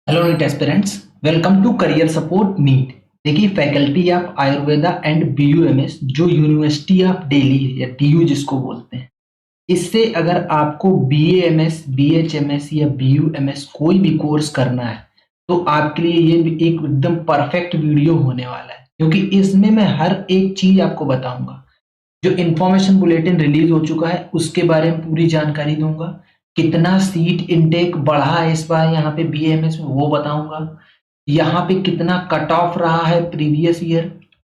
Hello NEET aspirants, welcome to career support NEET. देखिए, faculty of Ayurveda and BUMS जो university of Delhi है या TU जिसको बोलते हैं, इससे अगर आपको बीएएमएस, बीएचएमएस या बीयूएमएस कोई भी कोर्स करना है तो आपके लिए ये भी एक एकदम परफेक्ट वीडियो होने वाला है, क्योंकि इसमें मैं हर एक चीज आपको बताऊंगा। जो इंफॉर्मेशन बुलेटिन रिलीज हो चुका है उसके बारे में पूरी जानकारी दूंगा। कितना सीट इनटेक बढ़ा है इस बार यहाँ पे बीएमएस में वो बताऊंगा। यहाँ पे कितना कट ऑफ रहा है प्रीवियस ईयर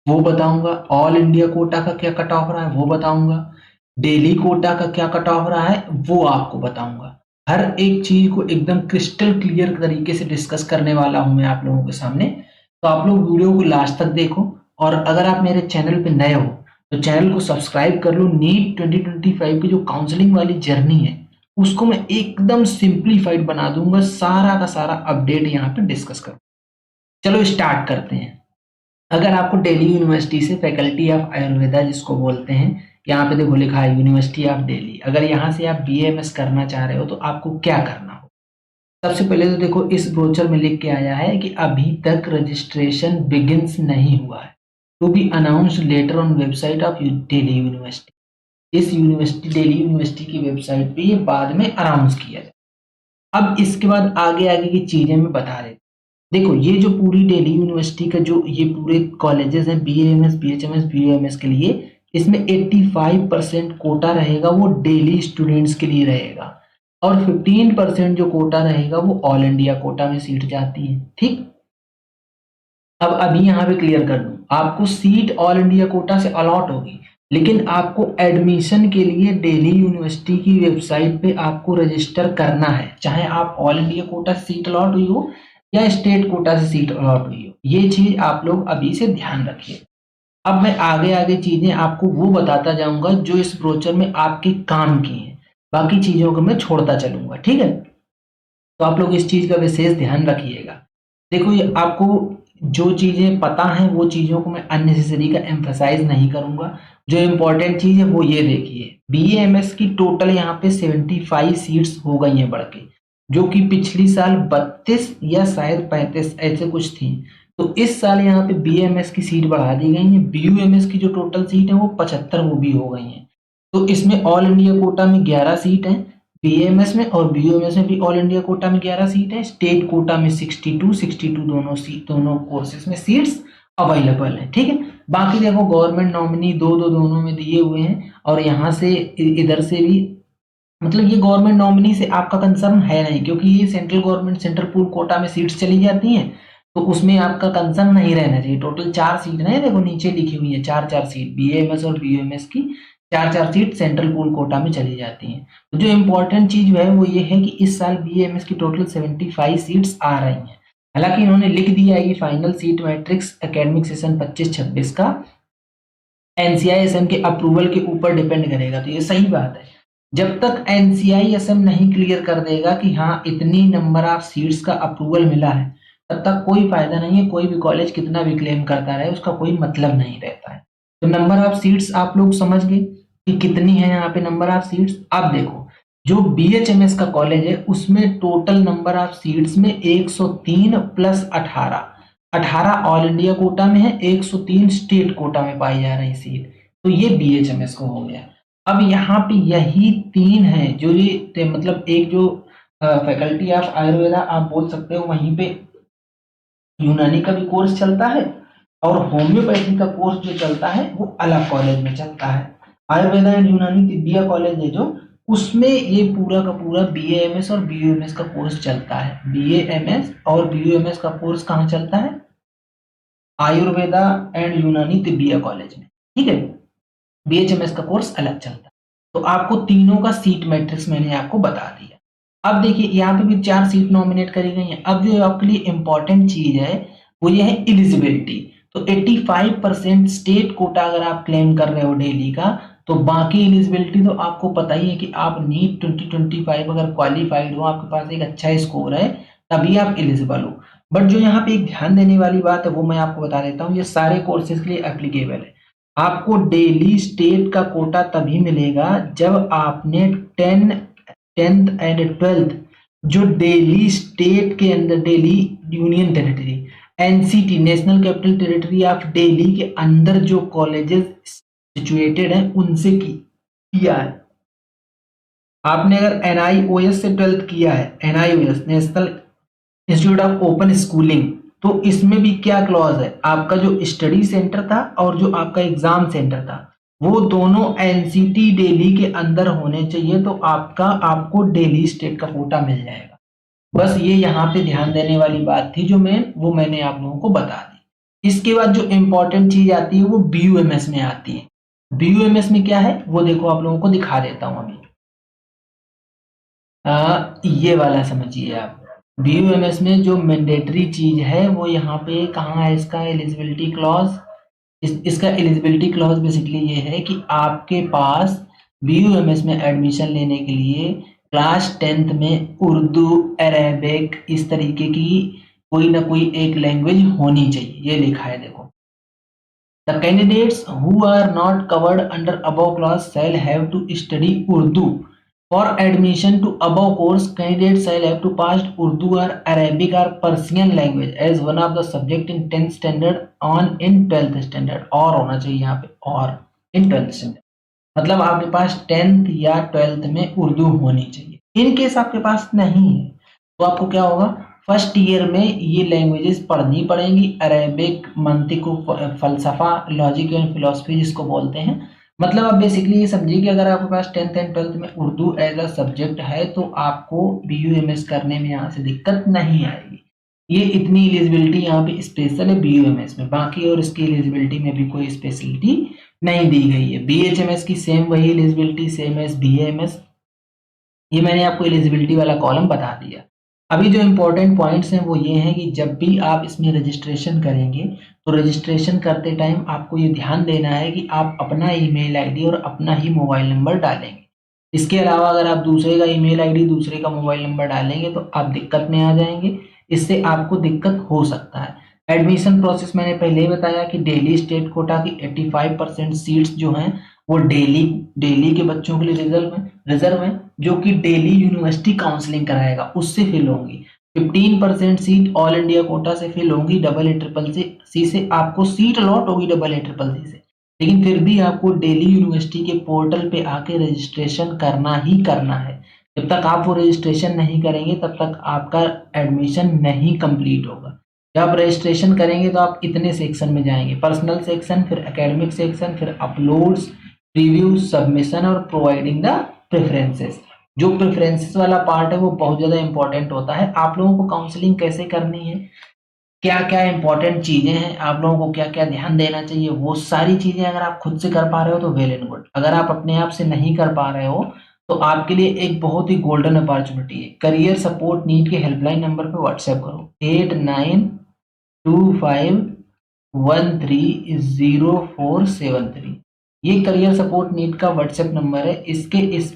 वो बताऊंगा। ऑल इंडिया कोटा का क्या कट ऑफ रहा है वो बताऊंगा। डेली कोटा का क्या कट ऑफ रहा है वो आपको बताऊंगा। हर एक चीज को एकदम क्रिस्टल क्लियर तरीके से डिस्कस करने वाला हूं मैं आप लोगों के सामने। तो आप लोग वीडियो को लास्ट तक देखो, और अगर आप मेरे चैनल पे नए हो तो चैनल को सब्सक्राइब कर लो। नीट 2025 की जो काउंसलिंग वाली जर्नी है उसको मैं एकदम सिंप्लीफाइड बना दूंगा, सारा का सारा अपडेट यहाँ पे डिस्कस करूँ। चलो स्टार्ट करते हैं। अगर आपको दिल्ली यूनिवर्सिटी से फैकल्टी ऑफ आयुर्वेदा जिसको बोलते हैं, यहाँ पे देखो लिखा है यूनिवर्सिटी ऑफ दिल्ली, अगर यहाँ से आप बीएमएस करना चाह रहे हो तो आपको क्या करना हो। सबसे पहले तो देखो, इस ब्रोचर में लिख के आया है कि अभी तक रजिस्ट्रेशन बिगिंस नहीं हुआ है, to be announced later on website of Delhi university. इस यूनिवर्सिटी दिल्ली यूनिवर्सिटी की वेबसाइट पे ये बाद में अनाउंस किया जाए। अब इसके बाद आगे आगे की चीजें मैं बता रहे। देखो, ये जो पूरी दिल्ली यूनिवर्सिटी का जो ये पूरे कॉलेजेस हैं बीएएमएस, बीएचएमएस, बीयूएमएस के लिए, इसमें 85% कोटा रहेगा वो दिल्ली स्टूडेंट्स के लिए रहेगा, और 15% जो कोटा रहेगा वो ऑल इंडिया कोटा में सीट जाती है। ठीक, अब अभी यहाँ पे क्लियर कर दूं, आपको सीट ऑल इंडिया कोटा से अलॉट होगी, लेकिन आपको एडमिशन के लिए दिल्ली यूनिवर्सिटी की वेबसाइट पे आपको रजिस्टर करना है, चाहे आप ऑल इंडिया कोटा से सीट अलॉट हुई हो या स्टेट कोटा से सीट अलॉट हुई हो। ये चीज आप लोग अभी से ध्यान रखिए। अब मैं आगे आगे चीजें आपको वो बताता जाऊंगा जो इस ब्रोचर में आपके काम की हैं, बाकी चीजों को मैं छोड़ता चलूंगा। ठीक है, तो आप लोग इस चीज का विशेष ध्यान रखिएगा। देखो, ये आपको जो चीजें पता हैं वो चीजों को मैं अननेसेसरी का एम्फसाइज नहीं करूंगा। जो इम्पोर्टेंट चीज है वो ये देखिए, बीएएमएस की टोटल यहाँ पे 75 सीट्स हो गई हैं बढ़ के, जो कि पिछली साल 32 या शायद 35 ऐसे कुछ थी। तो इस साल यहाँ पे बीएमएस की सीट बढ़ा दी गई है। बीयूएमएस की जो टोटल सीट है वो 75 वो भी हो गई हैं। तो इसमें ऑल इंडिया कोटा में 11 सीट है बीएमएस में, और बीयूएमएस में भी ऑल इंडिया कोटा में 11 सीट है। स्टेट कोटा में 62 दोनों कोर्सेज में सीट्स अवेलेबल है। ठीक है, बाकी देखो गवर्नमेंट नॉमिनी दो दो दोनों में दिए हुए हैं, और यहाँ से इधर से भी, मतलब ये गवर्नमेंट नॉमिनी से आपका कंसर्न है नहीं, क्योंकि ये central government central pool quota में सीट्स चली जाती हैं, तो उसमें आपका कंसर्न नहीं रहना चाहिए। टोटल 4 सीट है, देखो नीचे लिखी हुई है 4-4 सीट बीएमएस और बीयूएमएस की, 4-4 सीट सेंट्रल पूल कोटा में चली जाती हैं। तो जो इम्पोर्टेंट चीज है वो ये है कि इस साल बीएमएस की टोटल 75 सीट्स आ रही हैं। हालांकि इन्होंने लिख दिया है कि final seat matrix academic session 25-26 का एनसीआईएसएम के अप्रूवल के ऊपर डिपेंड करेगा। तो ये सही बात है, जब तक एनसीआईएसएम नहीं क्लियर कर देगा कि हाँ इतनी नंबर ऑफ सीट्स का अप्रूवल मिला है, तब तक कोई फायदा नहीं है। कोई भी कॉलेज कितना भी क्लेम करता रहे उसका कोई मतलब नहीं रहता है। तो नंबर ऑफ सीट्स आप लोग समझ गए कि कितनी है यहाँ पे नंबर ऑफ सीट्स। अब देखो, जो बीएचएमएस का कॉलेज है उसमें टोटल नंबर ऑफ सीट्स में 103 प्लस 18, 18 ऑल इंडिया कोटा में है, 103 स्टेट कोटा में पाई जा रही सीट। तो ये बीएचएमएस को हो गया। अब यहाँ पे यही 3 है जो ये मतलब एक जो फैकल्टी ऑफ आयुर्वेदा आप बोल सकते हो, वहीं पे यूनानी का भी कोर्स चलता है, और होम्योपैथी का कोर्स जो चलता है वो अलग कॉलेज में चलता है। आयुर्वेदा एंड यूनानी तिब्बिया कॉलेज है जो, उसमें ये पूरा का पूरा बीएएमएस और बीयूएमएस का कोर्स चलता है। बीएएमएस और बीयूएमएस का कोर्स कहाँ चलता है? आयुर्वेदा एंड यूनानी तिब्बिया कॉलेज में। ठीक है, बीएचएमएस का कोर्स अलग चलता है। तो आपको तीनों का सीट मैट्रिक्स मैंने आपको बता दिया। अब देखिए, यहाँ पे भी 4 सीट नॉमिनेट करी गई हैं। अब जो आपके लिए इंपॉर्टेंट चीज है वो ये है एलिजिबिलिटी। तो 85% स्टेट कोटा अगर आप क्लेम कर रहे हो डेली का, तो बाकी एलिजिबिलिटी तो आपको पता ही है कि आप नीट 2025 अगर क्वालिफाइड हो, आपके पास एक अच्छा स्कोर है, तभी आप एलिजिबल हो। बट जो यहाँ पे एक ध्यान देने वाली बात है वो मैं आपको बता देता हूँ, ये सारे कोर्सेज के लिए एप्लीकेबल है। आपको डेली स्टेट का कोटा तभी मिलेगा जब आपने 10th एंड 12th जो दिल्ली स्टेट के अंदर, Delhi union territory, NCT national capital territory of Delhi के अंदर जो कॉलेजेस सिचुएटेड हैं उनसे किया है। आपने अगर एनआईओएस से 12th किया है, NIOS national institute of open schooling, तो इसमें भी क्या क्लॉज है, आपका जो स्टडी सेंटर था और जो आपका एग्जाम सेंटर था वो दोनों एनसीटी दिल्ली के अंदर होने चाहिए, तो आपको दिल्ली स्टेट का कोटा मिल जाएगा। बस ये यहाँ पे ध्यान देने वाली बात थी जो मैंने आप लोगों को बता दी। इसके बाद जो इंपॉर्टेंट चीज आती है वो बीयूएमएस में आती है। बीयूएमएस में क्या है वो देखो आप लोगों को दिखा देता हूं अभी। ये वाला समझिए आप। बीयूएमएस में जो मैंडेटरी चीज है वो यहाँ पे कहाँ है, इसका एलिजिबिलिटी क्लॉज। इसका एलिजिबिलिटी क्लॉज बेसिकली ये है कि आपके पास बीयूएमएस में एडमिशन लेने के लिए क्लास 10th में उर्दू, अरेबिक, इस तरीके की कोई ना कोई एक लैंग्वेज होनी चाहिए। ये लिखा है देखो, the candidates who are not covered under above class shall have to study Urdu. For admission to above course, candidates shall have to pass Urdu or Arabic or Persian language as one of the subject in 10th standard on in 12th standard। और होना चाहिए यहाँ पे, और in 12th standard, मतलब आपके पास 10th या 12th में उर्दू होनी चाहिए। इन केस आपके पास नहीं है तो आपको क्या होगा, फर्स्ट ईयर में ये लैंग्वेजेस पढ़नी पड़ेंगी। अरेबिक, मंतिक, फलसफा, लॉजिक एंड फिलोसफी जिसको बोलते हैं। मतलब आप बेसिकली ये समझिए कि अगर आपके पास 10th एंड 12th में उर्दू एज अ सब्जेक्ट है तो आपको बीयूएमएस करने में यहाँ से दिक्कत नहीं आएगी। ये इतनी एलिजिबिलिटी यहाँ पे स्पेशल है बीयूएमएस में, बाकी और इसकी एलिजिबिलिटी में भी कोई स्पेशलिटी नहीं दी गई है। बीएचएमएस की सेम वही एलिजिबिलिटी, सेम एज बीएमएस। ये मैंने आपको एलिजिबिलिटी वाला कॉलम बता दिया। अभी जो इंपॉर्टेंट पॉइंट्स हैं वो ये हैं कि जब भी आप इसमें रजिस्ट्रेशन करेंगे तो रजिस्ट्रेशन करते टाइम आपको ये ध्यान देना है कि आप अपना ईमेल आईडी और अपना ही मोबाइल नंबर डालेंगे। इसके अलावा अगर आप दूसरे का ईमेल आईडी, दूसरे का मोबाइल नंबर डालेंगे तो आप दिक्कत में आ जाएंगे। इससे आपको दिक्कत हो सकता है। एडमिशन प्रोसेस मैंने पहले ही बताया कि दिल्ली स्टेट कोटा की 85% सीट्स जो हैं वो दिल्ली के बच्चों के लिए रिजर्व है, जो कि दिल्ली यूनिवर्सिटी काउंसलिंग कराएगा उससे फिल होंगी। 15% सीट ऑल इंडिया कोटा से फिल होंगी, AA-CCC से आपको सीट अलॉट होगी AA-CCC से। लेकिन फिर भी आपको दिल्ली यूनिवर्सिटी के पोर्टल पे आके रजिस्ट्रेशन करना ही करना है। जब तक आप वो रजिस्ट्रेशन नहीं करेंगे तब तक आपका एडमिशन नहीं कंप्लीट होगा। जब आप रजिस्ट्रेशन करेंगे तो आप इतने सेक्शन में जाएंगे, पर्सनल सेक्शन, फिर एकेडमिक सेक्शन, फिर अपलोड्स, रिव्यू, सबमिशन और प्रोवाइडिंग द प्रेफरेंसेस। जो प्रेफरेंसेस वाला पार्ट है वो बहुत ज्यादा इंपॉर्टेंट होता है। आप लोगों को काउंसलिंग कैसे करनी है, क्या क्या इंपॉर्टेंट चीजें हैं, आप लोगों को क्या क्या ध्यान देना चाहिए, वो सारी चीजें अगर आप खुद से कर पा रहे हो तो वेल एंड गुड। अगर आप अपने आप से नहीं कर पा रहे हो तो आपके लिए एक बहुत ही गोल्डन अपॉर्चुनिटी है। करियर सपोर्ट नीट के हेल्पलाइन नंबर पे व्हाट्सएप करो 8925130473। ये करियर सपोर्ट नीट का व्हाट्सएप नंबर है। इस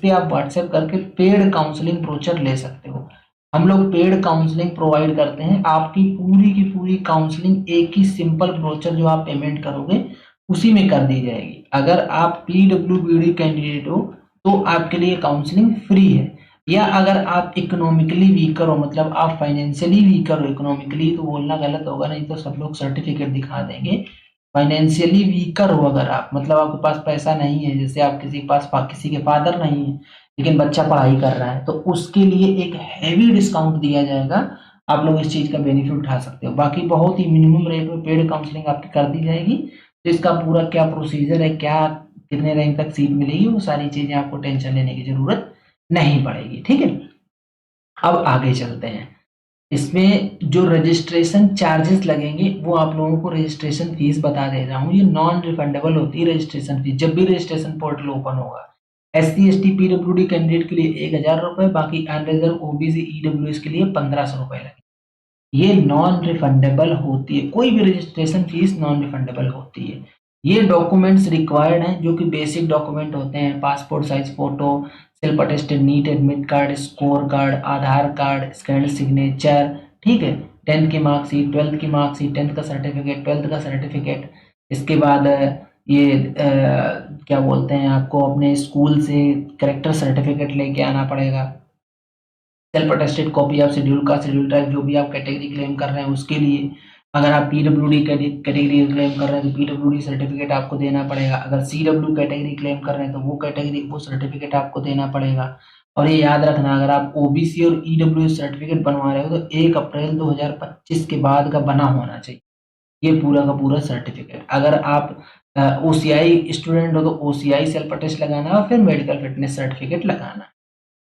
पे आप व्हाट्सएप करके पेड काउंसलिंग ब्रोचर ले सकते हो। हम लोग पेड काउंसलिंग प्रोवाइड करते हैं। आपकी पूरी की पूरी काउंसलिंग एक ही सिंपल ब्रोचर जो आप पेमेंट करोगे उसी में कर दी जाएगी। अगर आप पीडब्ल्यूबीडी कैंडिडेट हो तो आपके लिए काउंसलिंग फ्री है, या अगर आप इकोनॉमिकली वीकर हो, मतलब आप फाइनेंशियली वीकर हो, इकोनॉमिकली तो बोलना गलत होगा, नहीं तो सब लोग सर्टिफिकेट दिखा देंगे। फाइनेंशियली वीकर हो अगर आप, मतलब आपके पास पैसा नहीं है, जैसे आप किसी के फादर नहीं है लेकिन बच्चा पढ़ाई कर रहा है, तो उसके लिए एक हैवी डिस्काउंट दिया जाएगा। आप लोग इस चीज का बेनिफिट उठा सकते हो। बाकी बहुत ही मिनिमम रेट में पेड काउंसलिंग आपकी कर दी जाएगी। तो इसका पूरा क्या प्रोसीजर है, क्या कितने रैंक तक सीट मिलेगी, वो सारी चीजें आपको टेंशन लेने की जरूरत नहीं पड़ेगी। ठीक है, अब आगे चलते हैं। इसमें जो रजिस्ट्रेशन चार्जेस लगेंगे वो आप लोगों को रजिस्ट्रेशन फीस बता दे रहा हूँ। ये नॉन रिफंडेबल होती है रजिस्ट्रेशन फीस। जब भी रजिस्ट्रेशन पोर्टल ओपन होगा SC/ST PWD कैंडिडेट के लिए 1000 रुपए, बाकी अनरिजर्व OBC EWS के लिए 1500 रुपए लगे। ये नॉन रिफंडेबल होती है, कोई भी रजिस्ट्रेशन फीस नॉन रिफंडेबल होती है। ये डॉक्यूमेंट्स रिक्वायर्ड हैं जो कि बेसिक डॉक्यूमेंट होते हैं, passport size photo, self attested NEET admit card, score card, Aadhaar card, scan signature, ठीक है, 10th की मार्कशीट, 12th की मार्कशीट, 10th का सर्टिफिकेट, 12th का सर्टिफिकेट। इसके बाद ये क्या बोलते हैं, आपको अपने स्कूल से करेक्टर सर्टिफिकेट लेके आना पड़ेगा। Self attested copy of schedule caste, schedule tribe, जो भी आप कैटेगरी क्लेम कर रहे हैं उसके लिए। अगर आप पीडब्ल्यूडी कैटेगरी क्लेम कर रहे हैं तो पीडब्ल्यूडी सर्टिफिकेट आपको देना पड़ेगा। अगर सीडब्ल्यू कैटेगरी क्लेम कर रहे हैं तो वो सर्टिफिकेट आपको देना पड़ेगा। और ये याद रखना, अगर आप ओबीसी और ईडब्ल्यूएस सर्टिफिकेट बनवा रहे हो तो 1 अप्रैल 2025 के बाद का बना होना चाहिए ये पूरा का पूरा सर्टिफिकेट। अगर आप ओसीआई स्टूडेंट हो तो ओसीआई सेल्फ अटेस्ट लगाना और फिर मेडिकल फिटनेस सर्टिफिकेट लगाना।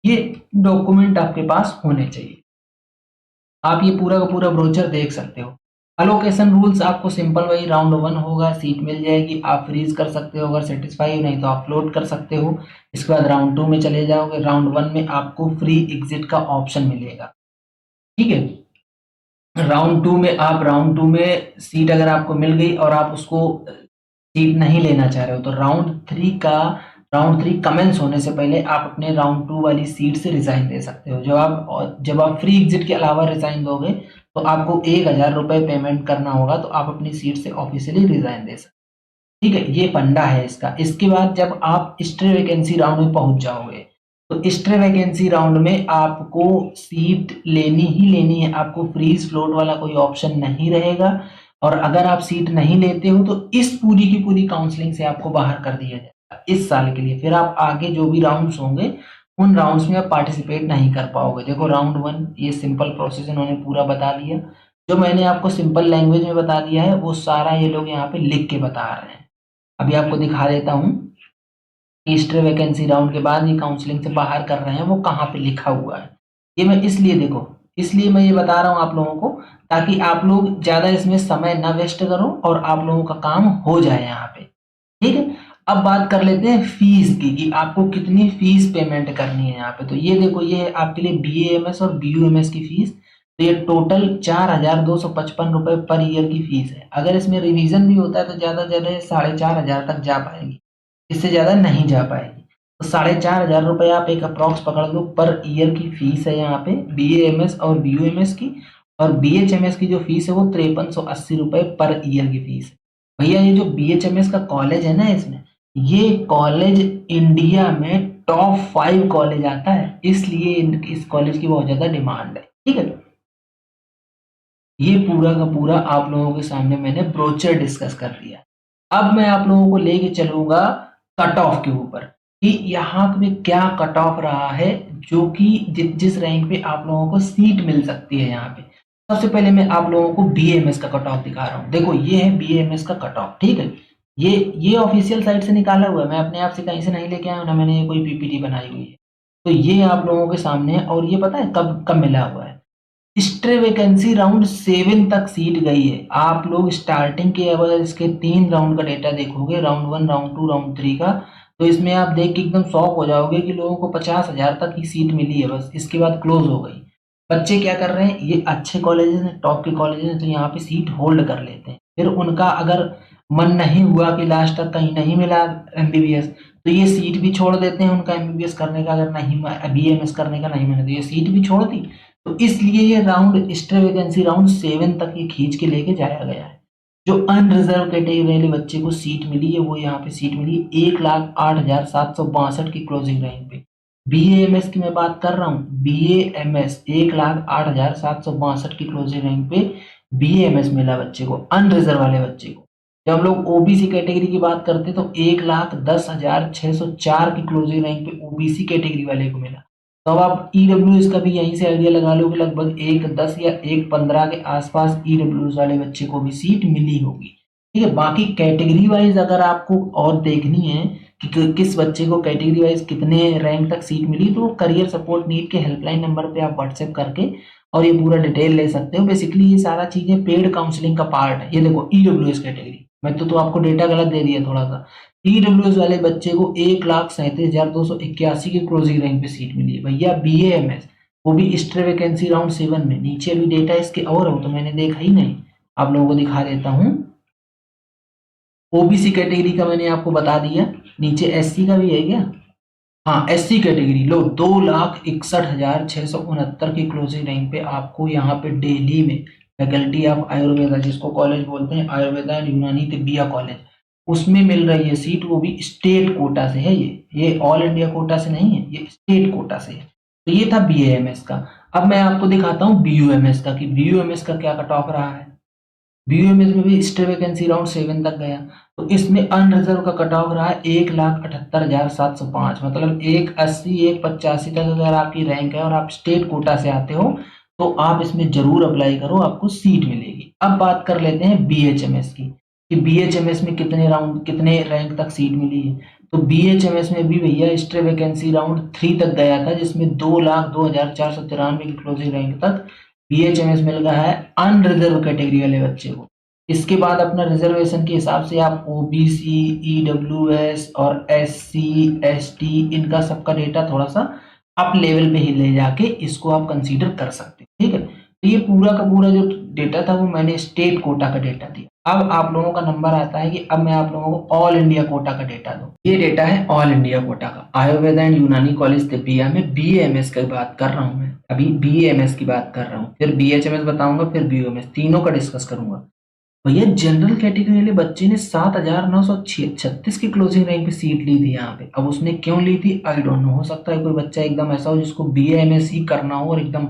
ये डॉक्यूमेंट आपके पास होने चाहिए। आप ये पूरा का पूरा ब्रोचर देख सकते हो। अलोकेशन रूल्स आपको सिंपल वही राउंड 1 होगा, सीट मिल जाएगी, आप फ्रीज कर सकते हो, अगर सेटिस्फाई नहीं तो आप फ्लोट कर सकते हो। इसके बाद राउंड 2 में चले जाओगे। राउंड 1 में आपको फ्री एग्जिट का ऑप्शन मिलेगा, ठीक है। राउंड 2 में सीट अगर आपको मिल गई और आप उसको सीट नहीं लेना चाह रहे हो तो राउंड 3 कमेंस होने से पहले आप अपने राउंड 2 वाली सीट से रिजाइन दे सकते हो। जब आप फ्री एग्जिट के अलावा रिजाइन दोगे तो आपको 1000 रुपये पेमेंट करना होगा, तो आप अपनी सीट से ऑफिशियली रिजाइन दे सकते हो, ठीक है। ये फंडा है इसका। इसके बाद जब आप स्ट्रे वैकेंसी राउंड में पहुंच जाओगे तो स्ट्रे वैकेंसी राउंड में आपको सीट लेनी ही लेनी है। आपको फ्रीज फ्लोट वाला कोई ऑप्शन नहीं रहेगा। और अगर आप सीट नहीं लेते हो तो इस पूरी की पूरी काउंसलिंग से आपको बाहर कर दिया जाएगा इस साल के लिए। फिर आप आगे जो भी राउंड्स होंगे उन राउंड्स में आप पार्टिसिपेट नहीं कर पाओगे। देखो राउंड 1 ये सिंपल प्रोसेस इन्होंने पूरा बता दिया। जो मैंने आपको सिंपल लैंग्वेज में बता दिया है वो सारा ये लोग यहाँ पे लिख के बता रहे हैं। अभी आपको दिखा देता हूँ कि स्ट्रे वैकेंसी राउंड के बाद ये काउंसलिंग से बाहर कर रहे हैं वो कहाँ पे लिखा हुआ है। ये मैं इसलिए मैं ये बता रहा हूँ आप लोगों को, ताकि आप लोग ज्यादा इसमें समय ना वेस्ट करो और आप लोगों का काम हो जाए यहाँ पे, ठीक है। अब बात कर लेते हैं फीस की कि आपको कितनी फीस पेमेंट करनी है यहाँ पे। तो ये देखो, ये है आपके लिए बीएएमएस और बीयूएमएस की फीस। तो ये टोटल 4255 रुपए पर ईयर की फीस है। अगर इसमें रिवीजन भी होता है तो ज्यादा से ज्यादा 4500 तक जा पाएगी, इससे ज्यादा नहीं जा पाएगी। तो 4500 रुपये आप एक अप्रॉक्स पकड़ लो पर ईयर की फीस है यहाँ पे बीएएमएस और बीयूएमएस की। और बीएचएमएस की जो फीस है वो 5380 रुपये पर ईयर की फीस है। भैया ये जो बीएचएमएस का कॉलेज है ना, इसमें ये कॉलेज इंडिया में टॉप 5 कॉलेज आता है, इसलिए इस कॉलेज की बहुत ज्यादा डिमांड है, ठीक है। ये पूरा का पूरा आप लोगों के सामने मैंने ब्रोचर डिस्कस कर दिया। अब मैं आप लोगों को लेके चलूंगा कट ऑफ के ऊपर कि यहाँ पे क्या कट ऑफ रहा है, जो कि जिस रैंक पे आप लोगों को सीट मिल सकती है। यहाँ पे सबसे पहले मैं आप लोगों को बीएमएस का कट ऑफ दिखा रहा हूँ। देखो ये है बीएमएस का कट ऑफ, ठीक है। ये ऑफिशियल साइट से निकाला हुआ है, मैं अपने आप से कहीं से नहीं लेके आया हूँ, ना मैंने कोई पीपीटी बनाई हुई है। तो ये आप लोगों के सामने है। और ये पता है कब कब मिला हुआ है? स्ट्रे वैकेंसी राउंड 7 तक सीट गई है। आप लोग स्टार्टिंग के अगर इसके 3 राउंड का डेटा देखोगे, राउंड 1, राउंड 2, राउंड 3 का, तो इसमें आप देख के एकदम शॉक हो जाओगे कि लोगों को 50,000 तक की सीट मिली है बस, इसके बाद क्लोज हो गई। बच्चे क्या कर रहे हैं, ये अच्छे कॉलेजेस हैं, टॉप के कॉलेजेस हैं, तो यहाँ पे सीट होल्ड कर लेते हैं। फिर उनका अगर मन नहीं हुआ कि लास्ट तक कहीं नहीं मिला एमबीबीएस, तो ये सीट भी छोड़ देते हैं उनका एमबीबीएस करने का। अगर नहीं बीएमएस करने का नहीं मिला तो ये सीट भी छोड़ दी। तो इसलिए ये राउंड स्ट्रे वैकेंसी राउंड 7 तक ये खींच के लेके जाया गया है। जो अनरिजर्व कैटेगरी वाले बच्चे को सीट मिली है वो यहाँ पे सीट मिली 1,08,762 की क्लोजिंग रैंक पे। बीएएमएस की मैं बात कर रहा हूँ, बीएएमएस 1,08,762 की क्लोजिंग रैंक पे बीएएमएस मिला बच्चे को, अनरिजर्व वाले बच्चे को। जब हम लोग ओबीसी कैटेगरी की बात करते तो 1,10,604 की क्लोजिंग रैंक पे ओबीसी कैटेगरी वाले को मिला। तो अब आप ईडब्ल्यूएस का भी यहीं से आइडिया लगा लो कि लगभग 1,10 या 1,15 के आसपास ईडब्ल्यूएस वाले बच्चे को भी सीट मिली होगी, ठीक है। बाकी कैटेगरी वाइज अगर आपको और देखनी है कि किस बच्चे को कैटेगरी वाइज कितने रैंक तक सीट मिली, तो करियर सपोर्ट नीट के हेल्पलाइन नंबर पे आप व्हाट्सएप करके और ये पूरा डिटेल ले सकते हो। बेसिकली ये सारा चीजें पेड काउंसलिंग का पार्ट है। ये देखो ईडब्ल्यूएस कैटेगरी, मैं तो आपको डेटा गलत दे दिया थोड़ा सा। ईडब्ल्यूएस वाले बच्चे को 1,37,281 की क्लोजिंग रैंक पे सीट मिली है भैया। बीएएमएस वो भी स्ट्रे वैकेंसी राउंड 7 में, नीचे भी डेटा इसके और हो तो मैंने देखा ही नहीं, आप लोगों को दिखा देता हूँ। ओबीसी कैटेगरी का मैंने आपको बता दिया, नीचे एससी का भी है क्या? हाँ एससी कैटेगरी लो, 2,61,669 की क्लोजिंग रैंक पे आपको यहाँ पे दिल्ली में फैकल्टी ऑफ आयुर्वेदा, जिसको कॉलेज बोलते हैं आयुर्वेदा एंड यूनानी तिब्बिया कॉलेज, उसमें मिल रही है सीट। वो भी स्टेट कोटा से है, ये ऑल इंडिया कोटा से नहीं है, ये स्टेट कोटा से है। तो ये था बीएएमएस का। अब मैं आपको दिखाता हूँ BUMS का कि BUMS का क्या कट ऑफ रहा है। BUMS में भी स्टे वैकेंसी राउंड 7 तक गया, तो इसमें अनरिजर्व का कट ऑफ रहा है 1,78,705, मतलब 180 185 तक अगर आपकी रैंक है और आप स्टेट कोटा से आते हो तो आप इसमें जरूर अप्लाई करो, आपको सीट मिलेगी। अब बात कर लेते हैं BHMS की कि BHMS में कितने रैंक तक सीट मिली है। तो BHMS में भी भैया स्टे वैकेंसी राउंड 3 तक गया था, जिसमें 2,02,493 की क्लोजिंग रैंक तक BHMS मिल गया है अनरिजर्व कैटेगरी वाले बच्चे को। इसके बाद अपना रिजर्वेशन के हिसाब से आप OBC, EWS और SC, ST इनका सबका डेटा थोड़ा सा अप लेवल पे ही ले जाके इसको आप कंसीडर कर सकते हैं, ठीक है। तो ये पूरा का पूरा जो डेटा था वो मैंने स्टेट कोटा का डेटा दिया। अब आप लोगों का नंबर आता है कि अब मैं आप लोगों को ऑल इंडिया कोटा का डेटा दूं। ये डेटा है ऑल इंडिया कोटा का। आयुर्वेदा एंड यूनानी कॉलेज तिब्बिया में BAMS की बात कर रहा हूँ मैं, अभी BAMS की बात कर रहा हूँ, फिर BHMS बताऊंगा, फिर BUMS, तीनों का डिस्कस करूंगा। भैया जनरल कैटेगरी वाले बच्चे ने 7,936 की क्लोजिंग रैंक पे सीट ली थी यहाँ पे। अब उसने क्यों ली थी आई डोंट नो, हो सकता है कोई बच्चा एकदम ऐसा हो जिसको BAMS ही करना हो और एकदम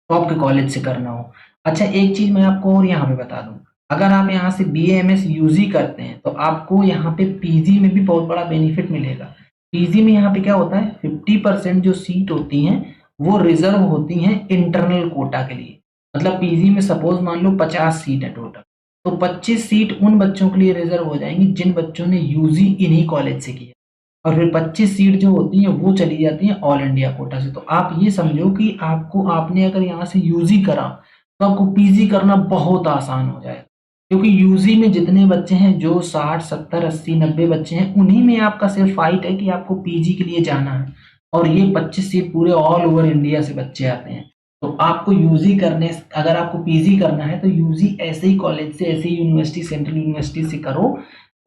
टॉप के कॉलेज से करना हो। अच्छा एक चीज मैं आपको और यहाँ पे बता दूं, अगर आप यहाँ से BAMS यूजी करते हैं तो आपको यहाँ पे PG में भी बहुत बड़ा बेनिफिट मिलेगा। PG में यहाँ पे क्या होता है, 50% जो सीट होती हैं वो रिजर्व होती हैं इंटरनल कोटा के लिए। मतलब PG में सपोज मान लो 50 सीट है टोटल, तो 25 सीट उन बच्चों के लिए रिजर्व हो जाएंगी जिन बच्चों ने यूजी इन्हीं कॉलेज से किया, और फिर 25 सीट जो होती हैं वो चली जाती हैं ऑल इंडिया कोटा से। तो आप ये समझो कि आपने अगर यहाँ से यूजी करा तो आपको PG करना बहुत आसान हो जाएगा, क्योंकि यूजी में जितने बच्चे हैं जो 60 70 80 90 बच्चे हैं उन्हीं में आपका सिर्फ फाइट है कि आपको PG के लिए जाना है, और ये 25 सीट पूरे ऑल ओवर इंडिया से बच्चे आते हैं। तो आपको यूजी करने, अगर आपको PG करना है तो यूजी ऐसे ही कॉलेज से, ऐसे ही यूनिवर्सिटी, सेंट्रल यूनिवर्सिटी से करो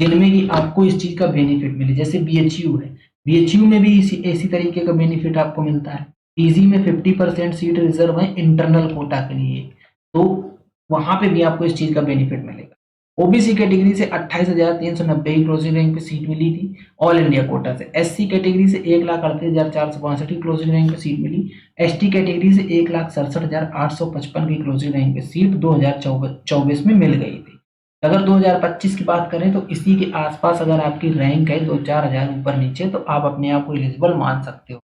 जिनमें कि आपको इस चीज का बेनिफिट मिले। जैसे BHU है, BHU में भी इसी तरीके का बेनिफिट आपको मिलता है। PG में 50% सीट रिजर्व है इंटरनल कोटा के लिए, तो वहां पे भी आपको इस चीज का बेनिफिट मिलेगा। OBC कैटेगरी से 28,390 की क्लोजिंग रैंक पे सीट मिली थी ऑल इंडिया कोटा से। SC कैटेगरी से 1,38,462 की क्लोजिंग रैंक पे सीट मिली। ST कैटेगरी से 1,67,855 की क्लोजिंग रैंक पे सीट 2024 में मिल गई थी। अगर 2025 की बात करें तो इसी के आसपास अगर आपकी रैंक है 2-4 हजार ऊपर नीचे तो आप अपने आप को एलिजिबल मान सकते हो।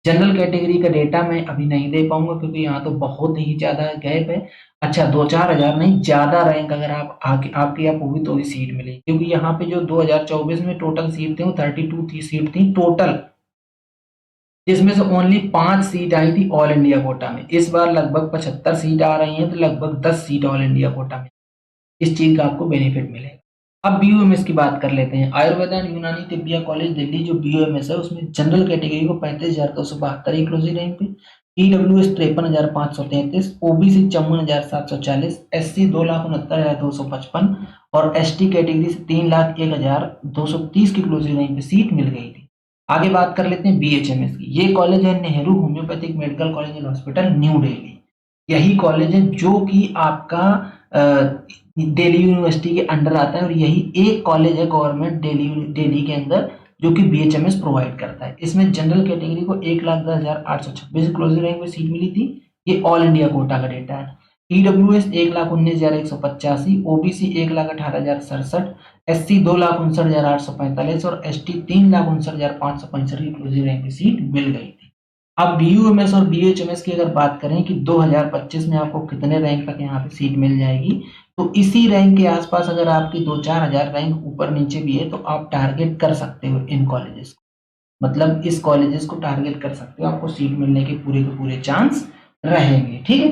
जनरल कैटेगरी का डेटा मैं अभी नहीं दे पाऊंगा क्योंकि यहाँ तो बहुत ही ज्यादा गैप है। अच्छा 2-4 हजार नहीं, ज्यादा रैंक अगर आप आगे आपकी आप होगी तो ही सीट मिलेगी, क्योंकि यहाँ पे जो 2024 में टोटल सीट थी वो 32 सीट थी टोटल, जिसमें से ओनली 5 सीट आई थी ऑल इंडिया कोटा में। इस बार लगभग 75 सीट आ रही हैं, तो लगभग 10 सीट ऑल इंडिया कोटा में, इस चीज का आपको बेनिफिट मिलेगा। अब BUMS की बात कर लेते हैं। आयुर्वेदा एंड यूनानी तिब्बिया कॉलेज दिल्ली जो BUMS है उसमें जनरल कैटेगरी को 35,272 की क्लोजिंग रैंक पे, EWS 53,533, OBC 54,740, SC 2,69,255 और ST कैटेगरी से 3,01,230 की क्लोजिंग रैंक पे सीट मिल गई थी। आगे बात कर लेते हैं BHMS की। ये कॉलेज है Nehru homeopathic medical college and hospital new Delhi. यही कॉलेज है जो कि आपका दिल्ली यूनिवर्सिटी के अंडर आता है, और यही एक कॉलेज है गवर्नमेंट दिल्ली के अंदर जो कि BHMS प्रोवाइड करता है। इसमें जनरल कैटेगरी को 1,10,826 क्लोजिंग रैंक में सीट मिली थी। ये ऑल इंडिया कोटा का डेटा है। EWS 1,19,185, OBC 1,18,067, SC 2,59,845 और ST 3,59,565 की क्लोजिंग रैंक में सीट मिल गई थी। अब BUMS और BHMS की अगर बात करें कि 2025 में आपको कितने रैंक तक यहाँ पे सीट मिल जाएगी, तो इसी रैंक के आसपास अगर आपकी 2-4 हजार रैंक ऊपर नीचे भी है तो आप टारगेट कर सकते हो इन कॉलेजेस को, मतलब इस कॉलेजेस को टारगेट कर सकते हो, आपको सीट मिलने के पूरे चांस रहेंगे, ठीक है।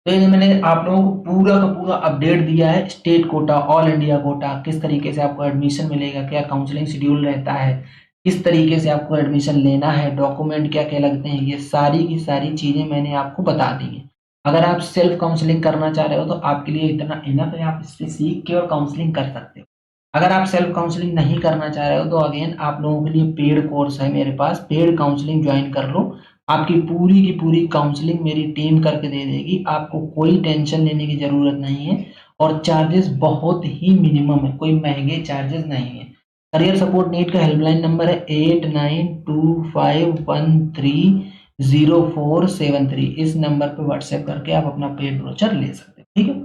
तो ये मैंने आप लोगों को पूरा का पूरा अपडेट दिया है, state quota, all India quota, किस तरीके से आपको एडमिशन मिलेगा, क्या काउंसलिंग शेड्यूल रहता है, किस तरीके से आपको एडमिशन लेना है, डॉक्यूमेंट क्या क्या लगते हैं, ये सारी की सारी चीजें मैंने आपको बता दी हैं। अगर आप सेल्फ काउंसलिंग करना चाह रहे हो तो आपके लिए इतना इनफ है, आप इससे सीख के और काउंसलिंग कर सकते हो। अगर आप सेल्फ काउंसलिंग नहीं करना चाह रहे हो तो अगेन आप लोगों के लिए पेड कोर्स है मेरे पास, पेड काउंसलिंग ज्वाइन कर लो। आपकी पूरी की पूरी काउंसलिंग मेरी टीम करके दे देगी, आपको कोई टेंशन लेने की जरूरत नहीं है, और चार्जेस बहुत ही मिनिमम है, कोई महंगे चार्जेस नहीं है। करियर सपोर्ट नीट का हेल्पलाइन नंबर है 892513 0473 इस नंबर पे व्हाट्सएप करके आप अपना पेड ब्रोचर ले सकते हैं। ठीक है,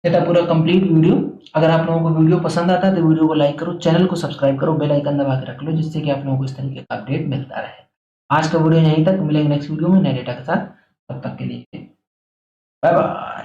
ये था पूरा कंप्लीट वीडियो। अगर आप लोगों को वीडियो पसंद आता है तो वीडियो को लाइक करो, चैनल को सब्सक्राइब करो, बेल आइकन दबा के रख लो, जिससे कि आप लोगों को इस तरीके का अपडेट मिलता रहे। आज का वीडियो यहीं तक, मिलेंगे नेक्स्ट वीडियो में नए डेटा के साथ। तब तक के लिए बाय बाय।